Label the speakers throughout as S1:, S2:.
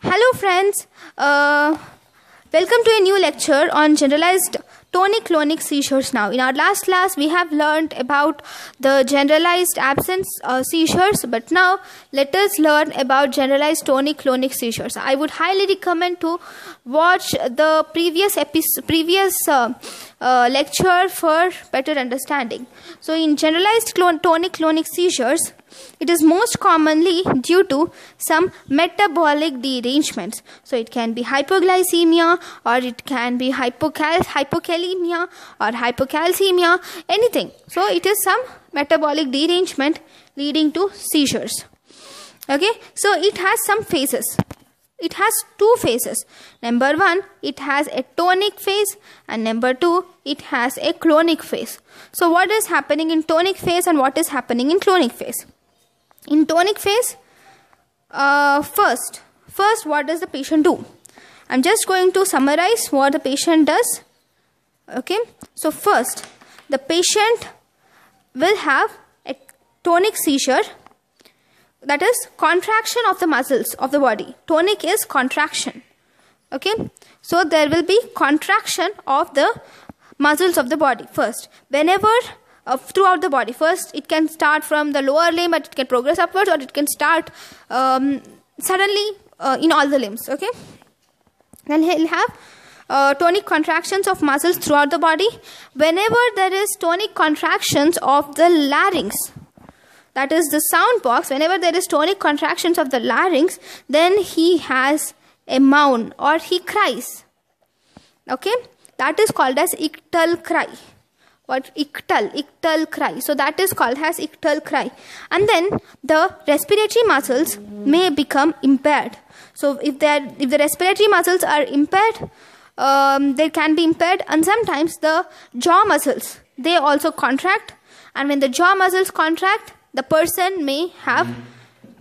S1: Hello friends, welcome to a new lecture on generalized tonic-clonic seizures. Now, in our last class, we have learned about the generalized absence seizures, but now let us learn about generalized tonic-clonic seizures. I would highly recommend to watch the previous lecture for better understanding. So, in generalized tonic-clonic seizures, it is most commonly due to some metabolic derangements. So it can be hypoglycemia, or it can be hypokalemia or hypocalcemia, anything. So it is some metabolic derangement leading to seizures. Okay, so it has some phases. It has two phases. Number one, it has a tonic phase, and number two, it has a clonic phase. So what is happening in tonic phase and what is happening in clonic phase? In tonic phase, first what does the patient do? I'm just going to summarize what the patient does. Okay, so first the patient will have a tonic seizure, that is contraction of the muscles of the body. Tonic is contraction. Okay, so there will be contraction of the muscles of the body first. Whenever throughout the body. First, it can start from the lower limb, but it can progress upwards, or it can start suddenly in all the limbs. Okay. Then he'll have tonic contractions of muscles throughout the body. Whenever there is tonic contractions of the larynx, that is the sound box, whenever there is tonic contractions of the larynx, then he has a moan or he cries. Okay. That is called as ictal cry. What? Ictal cry. So that is called as ictal cry. And then the respiratory muscles may become impaired. So if the respiratory muscles are impaired, they can be impaired, and sometimes the jaw muscles, they also contract. And when the jaw muscles contract, the person may have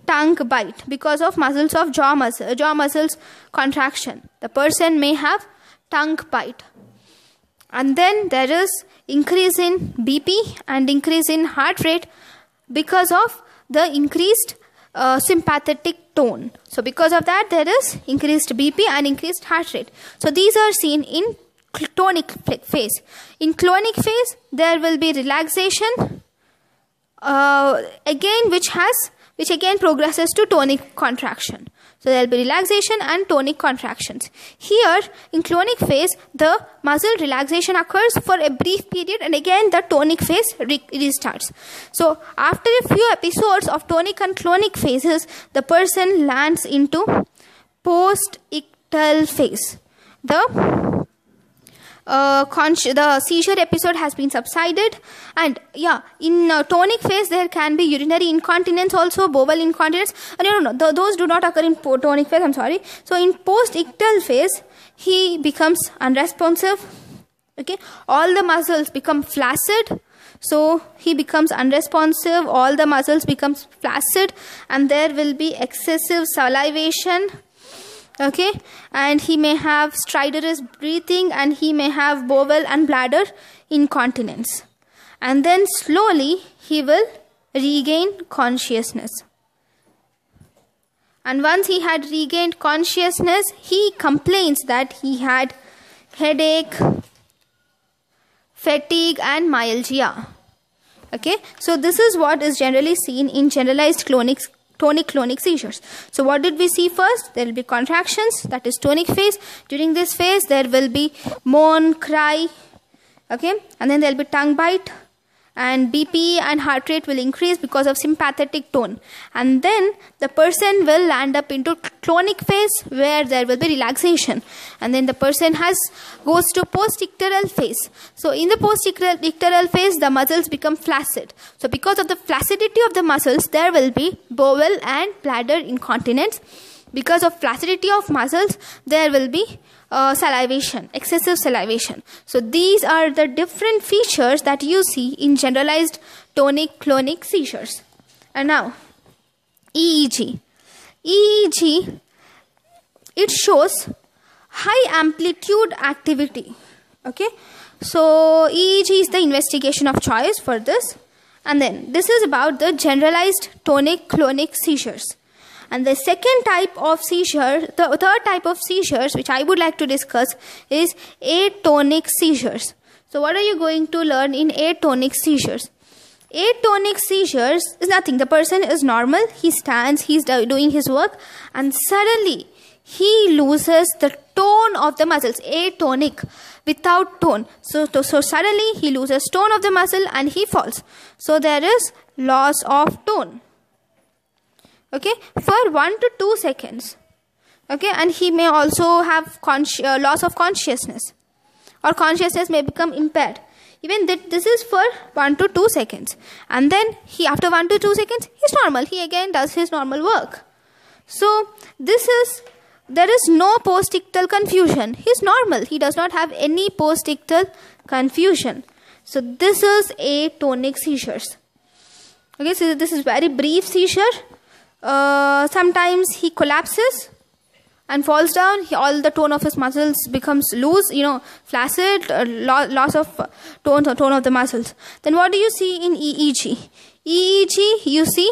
S1: tongue bite because of muscles of jaw muscles contraction. The person may have tongue bite. And then there is increase in BP and increase in heart rate because of the increased sympathetic tone. So because of that, there is increased BP and increased heart rate. So these are seen in tonic phase. In clonic phase, there will be relaxation which again progresses to tonic contraction. So there will be relaxation and tonic contractions. Here in clonic phase, the muscle relaxation occurs for a brief period, and again the tonic phase restarts. So after a few episodes of tonic and clonic phases, the person lands into post-ictal phase. The seizure episode has been subsided, and in tonic phase there can be urinary incontinence also, bowel incontinence. Those do not occur in tonic phase, I'm sorry. So in post-ictal phase, he becomes unresponsive. Okay, all the muscles become flaccid. So he becomes unresponsive, all the muscles becomes flaccid, and there will be excessive salivation. Okay, and he may have stridorous breathing, and he may have bowel and bladder incontinence. And then slowly he will regain consciousness. And once he had regained consciousness, he complains that he had headache, fatigue and myalgia. Okay, so this is what is generally seen in generalized tonic-clonic seizures. So what did we see first? There will be contractions, that is tonic phase. During this phase, there will be moan, cry, okay, and then there will be tongue bite, and BP and heart rate will increase because of sympathetic tone. And then the person will land up into clonic phase, where there will be relaxation, and then the person goes to post-ictal phase. So in the post-ictal phase, the muscles become flaccid. So because of the flaccidity of the muscles, there will be bowel and bladder incontinence. Because of flaccidity of muscles, there will be salivation, excessive salivation. So these are the different features that you see in generalized tonic-clonic seizures. And now, EEG. EEG, it shows high amplitude activity. Okay, so EEG is the investigation of choice for this. And then this is about the generalized tonic-clonic seizures. And the second type of seizure, the third type of seizures which I would like to discuss is atonic seizures. So what are you going to learn in atonic seizures? Atonic seizures is nothing. The person is normal, he stands, he's doing his work, and suddenly he loses the tone of the muscles. Atonic, without tone. So suddenly he loses tone of the muscle and he falls. So there is loss of tone. Okay, for 1 to 2 seconds. Okay, and he may also have loss of consciousness, or consciousness may become impaired. Even this is for 1 to 2 seconds, and then after 1 to 2 seconds he's normal, he again does his normal work. So there is no postictal confusion. He's normal, he does not have any postictal confusion. So this is atonic seizures. Okay, so this is very brief seizure. Sometimes he collapses and falls down. All the tone of his muscles becomes loose, flaccid, loss of tone of the muscles. Then what do you see in EEG? EEG, you see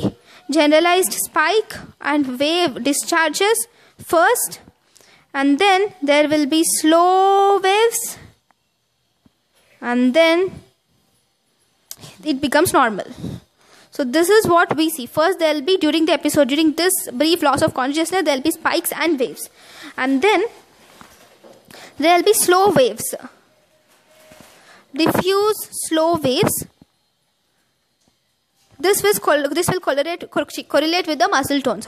S1: generalized spike and wave discharges first, and then there will be slow waves, and then it becomes normal. So this is what we see. First there will be, during the episode, during this brief loss of consciousness, there will be spikes and waves. And then there will be slow waves. Diffuse slow waves. This will correlate with the muscle tone.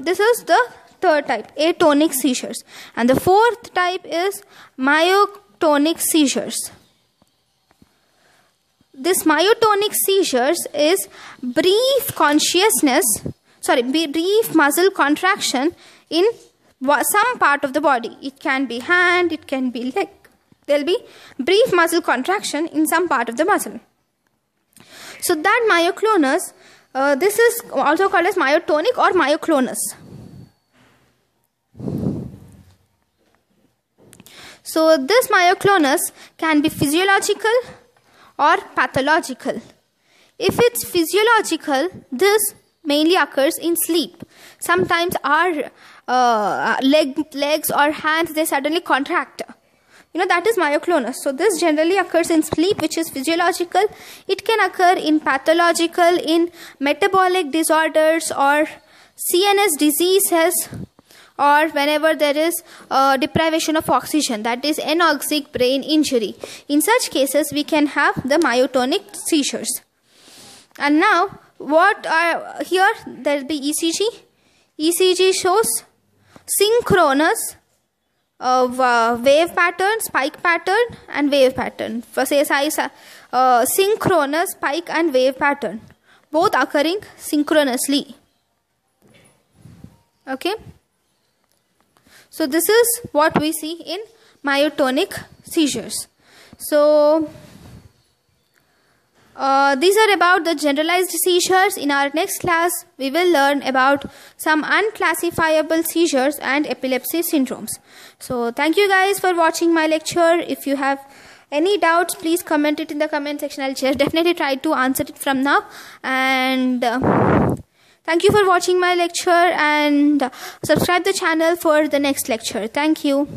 S1: This is the third type, atonic seizures. And the fourth type is myoclonic seizures. This myoclonic seizures is brief muscle contraction in some part of the body. It can be hand, it can be leg. There will be brief muscle contraction in some part of the muscle. So that myoclonus, this is also called as myotonic or myoclonus. So this myoclonus can be physiological or pathological. If it's physiological, this mainly occurs in sleep. Sometimes our legs or hands, they suddenly contract. That is myoclonus. So this generally occurs in sleep, which is physiological. It can occur in pathological, in metabolic disorders or CNS diseases, or whenever there is deprivation of oxygen, that is anoxic brain injury. In such cases, we can have the myotonic seizures. And now, here there will be ECG. ECG shows synchronous wave pattern, spike pattern, and wave pattern. For say synchronous spike and wave pattern, both occurring synchronously. Okay. So this is what we see in myotonic seizures. So these are about the generalized seizures. In our next class, we will learn about some unclassifiable seizures and epilepsy syndromes. So thank you guys for watching my lecture. If you have any doubts, please comment it in the comment section. I'll definitely try to answer it from now. And thank you for watching my lecture, and subscribe the channel for the next lecture. Thank you.